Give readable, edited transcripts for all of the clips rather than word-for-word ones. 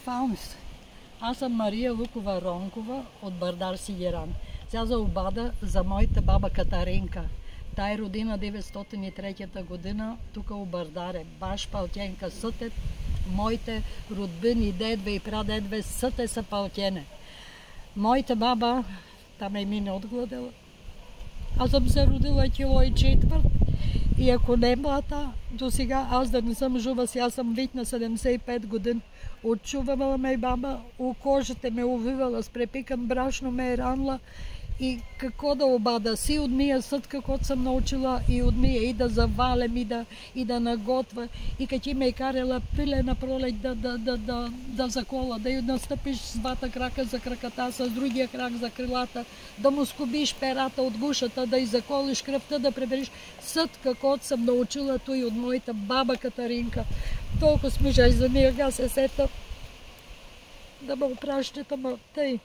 Фални се. Аз съм Мария Лукова Ронкова от Бърдар Сидиран. Тя за обада за моята баба Катаринка. Та е родина 903 година, тук у Бърдаре. Баш палтенка съте, моите родбини, дедве и прадедве съте са палтене. Моята баба, там е мине отгладела. Аз съм се родила кило и четвърт. И ако не бата, до сега аз да не съм жива, сега съм вид на 75 години. Отчувала ме баба, у кожата ме увивала, с препикан брашно ме е ранла. И какво да обада си от мия съд, какво съм научила и от мия и да завалям и да наготва. И като ме е карала пиле на пролет да закола, да настъпиш с двата крака за краката, с другия крак за крилата, да му скубиш перата от гушата, да иззаколиш кръвта, да пребериш съд, какво съм научила той от моята баба Катаринка. Толкова смижай за нея, га се сета да ме опращат, ама тъй.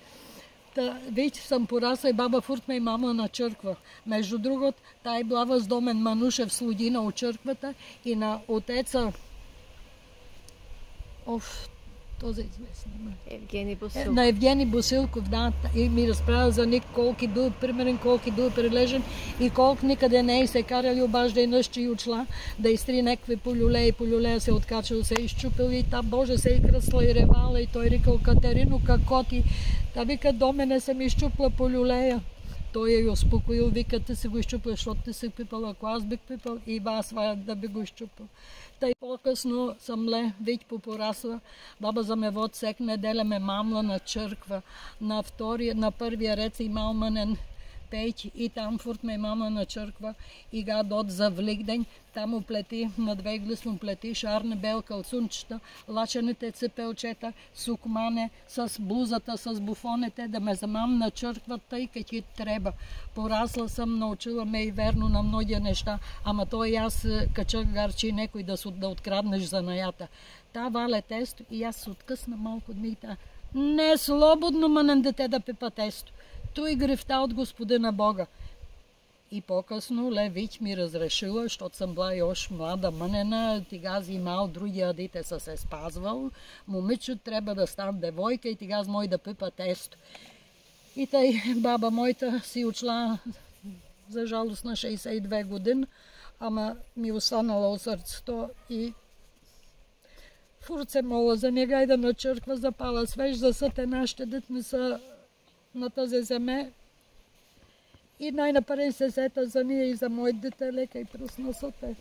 Вече съм порасла и баба фурт ме и мама на църква. Между другото, тай била въздомен Манушев слугина от църквата и на отеца този известен. Евгений Босилков. На Евгений Босилков, да. И ми разправя за Ник колко бил примерен, колко бил прилежен и колко никъде не е се карали обажда и нъщи и отшла да изтри някакви полюлеи и полюлея се откачал, се изчупил и та Боже се и кръсла и ревала и той рекал Катерино, како ти? Та вика, до мене съм изчупла полюлея. Той я успокоил, вика, ти си го изчупла, защото ти си пипал, ако аз бих пипал и вас да би го изчупал. Тъй по-късно съм вид попорасла, баба за ме вод всек неделя ме мамла на църква, на първия ред и малманен пейч и там фурт ме мама на църква и га дот за Великден, там оплети, на две глас му плети, шарне бел калцунчета, лачените цепелчета, сукмане с блузата, с буфоните, да ме замам на църква, тъй като треба. Порасла съм, научила ме и верно на многи неща, ама той аз качах гарчи некой да откраднеш занаята. Та вале тесто и аз се откъсна малко от мита. Не е слободно манен дете да пипа тесто. Той грефта от Господина Бога. И по-късно Левич ми разрешила, защото съм била и още млада мънена, тигаз имал, другия дете са се спазвал. Момичето трябва да стане девойка и тигаз мой да пипа тесто. И тъй баба моята си учла за жалост на 62 години, ама ми останала от сърцето и фурт се мола за нега и да на църква запала свеж, за съте нашите детни са на тази земе. И най-напред се сета за нея и за моите дете, лека и пръсна съте.